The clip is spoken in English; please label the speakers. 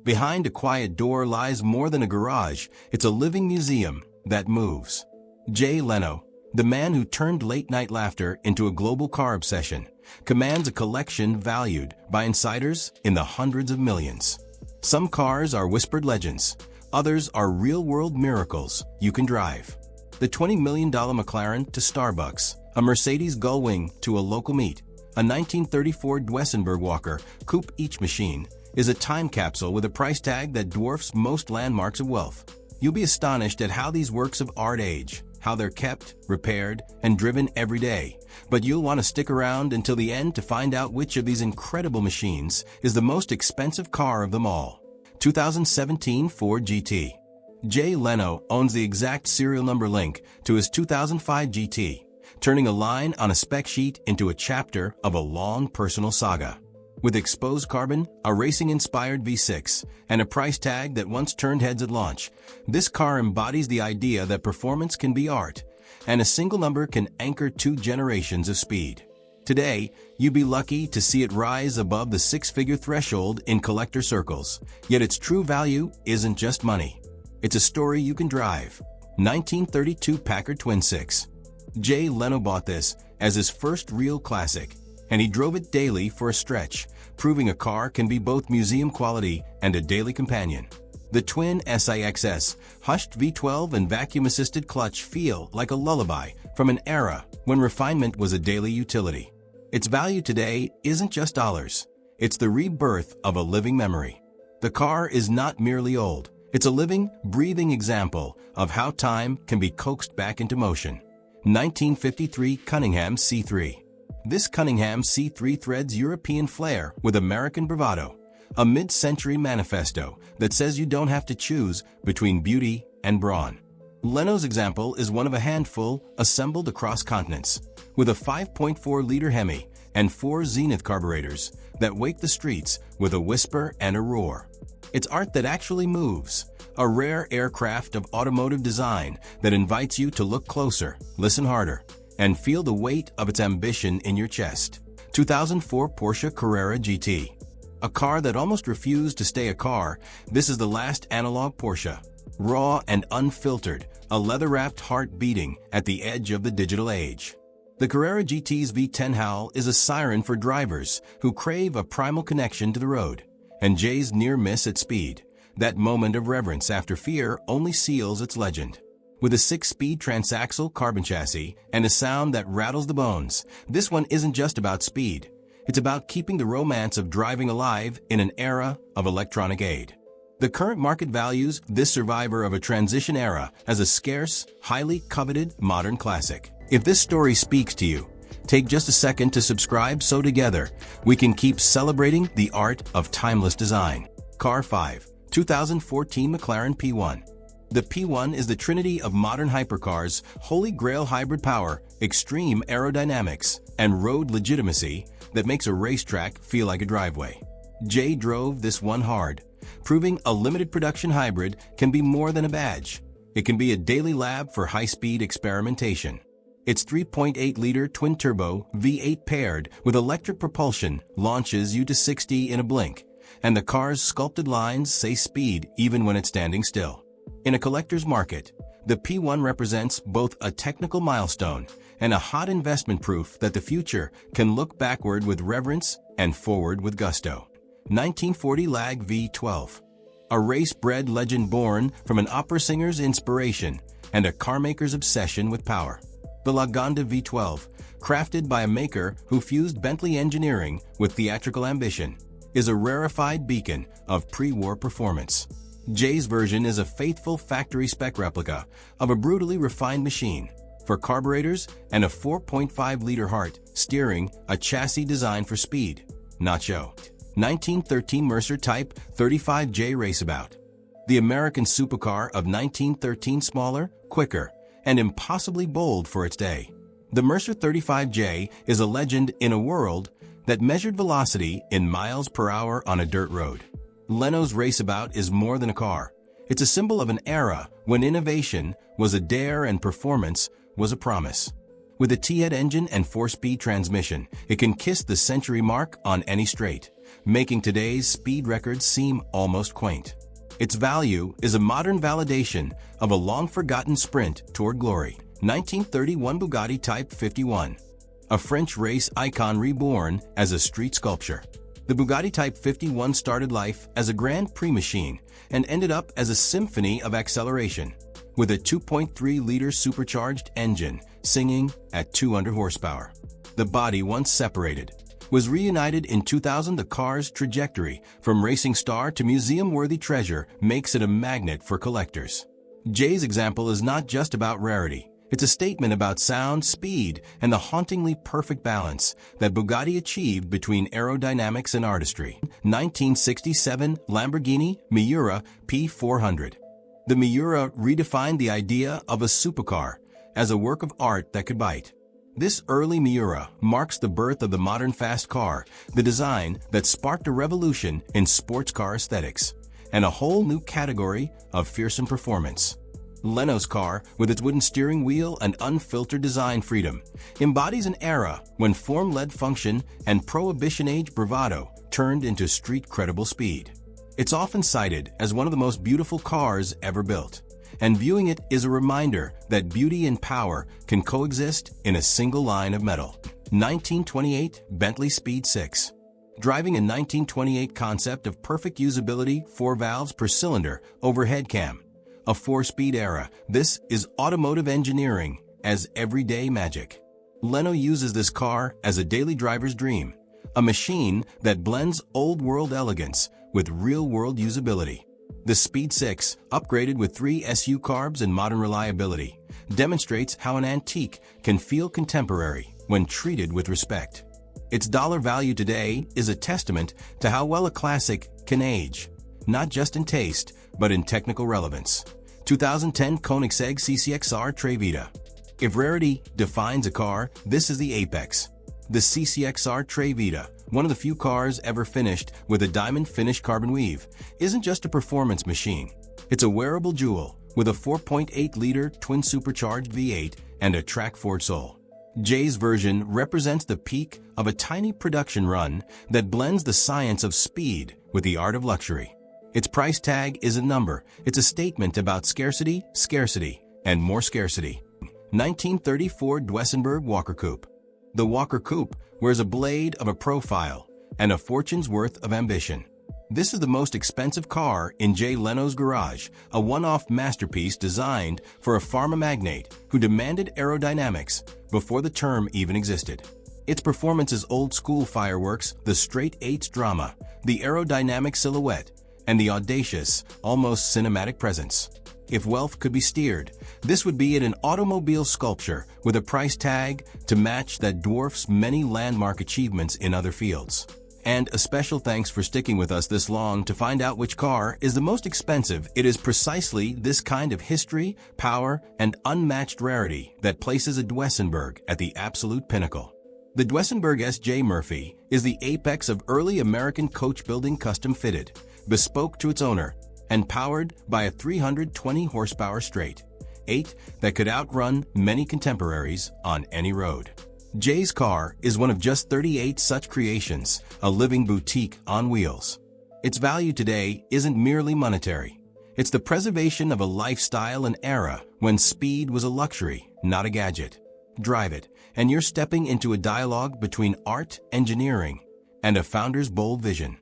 Speaker 1: Behind a quiet door lies more than a garage, it's a living museum that moves. Jay Leno, the man who turned late-night laughter into a global car obsession, commands a collection valued by insiders in the hundreds of millions. Some cars are whispered legends, others are real-world miracles you can drive. The $20 million McLaren to Starbucks, a Mercedes Gullwing to a local meet, a 1934 Duesenberg Walker Coupe. Each machine is a time capsule with a price tag that dwarfs most landmarks of wealth. You'll be astonished at how these works of art age, how they're kept, repaired, and driven every day. But you'll want to stick around until the end to find out which of these incredible machines is the most expensive car of them all. 2017 Ford GT. Jay Leno owns the exact serial number link to his 2005 GT, turning a line on a spec sheet into a chapter of a long personal saga. With exposed carbon, a racing-inspired V6, and a price tag that once turned heads at launch, this car embodies the idea that performance can be art, and a single number can anchor 2 generations of speed. Today, you'd be lucky to see it rise above the 6-figure threshold in collector circles, yet its true value isn't just money. It's a story you can drive. 1932 Packard Twin 6. Jay Leno bought this as his first real classic, and he drove it daily for a stretch, proving a car can be both museum quality and a daily companion. The twin SIXS, hushed V12 and vacuum-assisted clutch feel like a lullaby from an era when refinement was a daily utility. Its value today isn't just dollars. It's the rebirth of a living memory. The car is not merely old. It's a living, breathing example of how time can be coaxed back into motion. 1953 Cunningham C3. This Cunningham C3 threads European flair with American bravado, a mid-century manifesto that says you don't have to choose between beauty and brawn. Leno's example is one of a handful assembled across continents, with a 5.4-liter Hemi and 4 Zenith carburetors that wake the streets with a whisper and a roar. It's art that actually moves, a rare aircraft of automotive design that invites you to look closer, listen harder, and feel the weight of its ambition in your chest. 2004 Porsche Carrera GT. A car that almost refused to stay a car, this is the last analog Porsche. Raw and unfiltered, a leather-wrapped heart beating at the edge of the digital age. The Carrera GT's V10 howl is a siren for drivers who crave a primal connection to the road. And Jay's near miss at speed, that moment of reverence after fear, only seals its legend. With a 6-speed transaxle carbon chassis and a sound that rattles the bones, this one isn't just about speed. It's about keeping the romance of driving alive in an era of electronic aid. The current market values this survivor of a transition era as a scarce, highly coveted modern classic. If this story speaks to you, take just a second to subscribe so together we can keep celebrating the art of timeless design. Car 5. 2014 McLaren P1. The P1 is the trinity of modern hypercars, holy grail hybrid power, extreme aerodynamics, and road legitimacy that makes a racetrack feel like a driveway. Jay drove this one hard, proving a limited production hybrid can be more than a badge. It can be a daily lab for high-speed experimentation. Its 3.8-liter twin-turbo V8 paired with electric propulsion launches you to 60 in a blink, and the car's sculpted lines say speed even when it's standing still. In a collector's market, the P1 represents both a technical milestone and a hot investment proof that the future can look backward with reverence and forward with gusto. 1940 Lag V12. A race-bred legend born from an opera singer's inspiration and a carmaker's obsession with power. The Lagonda V12, crafted by a maker who fused Bentley engineering with theatrical ambition, is a rarefied beacon of pre-war performance. Jay's version is a faithful factory-spec replica of a brutally refined machine, for carburetors and a 4.5-liter heart, steering a chassis designed for speed, not show. 1913 Mercer Type 35J Raceabout. The American supercar of 1913, smaller, quicker, and impossibly bold for its day. The Mercer 35J is a legend in a world that measured velocity in miles per hour on a dirt road. Leno's Raceabout is more than a car. It's a symbol of an era when innovation was a dare and performance was a promise. With a T-head engine and 4-speed transmission, it can kiss the century mark on any straight, making today's speed records seem almost quaint. Its value is a modern validation of a long-forgotten sprint toward glory. 1931 Bugatti Type 51, a French race icon reborn as a street sculpture. The Bugatti Type 51 started life as a Grand Prix machine and ended up as a symphony of acceleration, with a 2.3-liter supercharged engine singing at 200 horsepower. The body, once separated, was reunited in 2000. The car's trajectory from racing star to museum-worthy treasure makes it a magnet for collectors. Jay's example is not just about rarity. It's a statement about sound, speed, and the hauntingly perfect balance that Bugatti achieved between aerodynamics and artistry. 1967 Lamborghini Miura P400. The Miura redefined the idea of a supercar as a work of art that could bite. This early Miura marks the birth of the modern fast car, the design that sparked a revolution in sports car aesthetics and a whole new category of fearsome performance. Leno's car, with its wooden steering wheel and unfiltered design freedom, embodies an era when form-led function and prohibition-age bravado turned into street-credible speed. It's often cited as one of the most beautiful cars ever built, and viewing it is a reminder that beauty and power can coexist in a single line of metal. 1928 Bentley Speed 6. Driving a 1928 concept of perfect usability, 4 valves per cylinder, overhead cam. A 4-speed era, this is automotive engineering as everyday magic. Leno uses this car as a daily driver's dream, a machine that blends old-world elegance with real-world usability. The Speed 6, upgraded with 3 SU carbs and modern reliability, demonstrates how an antique can feel contemporary when treated with respect. Its dollar value today is a testament to how well a classic can age, not just in taste, but in technical relevance. 2010 Koenigsegg CCXR Tre Vita. If rarity defines a car, this is the apex. The CCXR Tre Vita, one of the few cars ever finished with a diamond finish carbon weave, isn't just a performance machine. It's a wearable jewel with a 4.8-liter twin-supercharged V8 and a track-forward sole. Jay's version represents the peak of a tiny production run that blends the science of speed with the art of luxury. Its price tag is a number. It's a statement about scarcity, and more scarcity. 1934 Duesenberg Walker Coupe. The Walker Coupe wears a blade of a profile and a fortune's worth of ambition. This is the most expensive car in Jay Leno's garage, a one-off masterpiece designed for a pharma magnate who demanded aerodynamics before the term even existed. Its performance is old-school fireworks, the straight-eights drama, the aerodynamic silhouette, and the audacious, almost cinematic presence. If wealth could be steered, this would be an automobile sculpture with a price tag to match that dwarfs many landmark achievements in other fields. And a special thanks for sticking with us this long to find out which car is the most expensive. It is precisely this kind of history, power, and unmatched rarity that places a Duesenberg at the absolute pinnacle. The Duesenberg S.J. Murphy is the apex of early American coach-building, custom-fitted, bespoke to its owner, and powered by a 320 horsepower straight-eight that could outrun many contemporaries on any road. Jay's car is one of just 38 such creations, a living boutique on wheels. Its value today isn't merely monetary. It's the preservation of a lifestyle and era when speed was a luxury, not a gadget. Drive it, and you're stepping into a dialogue between art, engineering, and a founder's bold vision.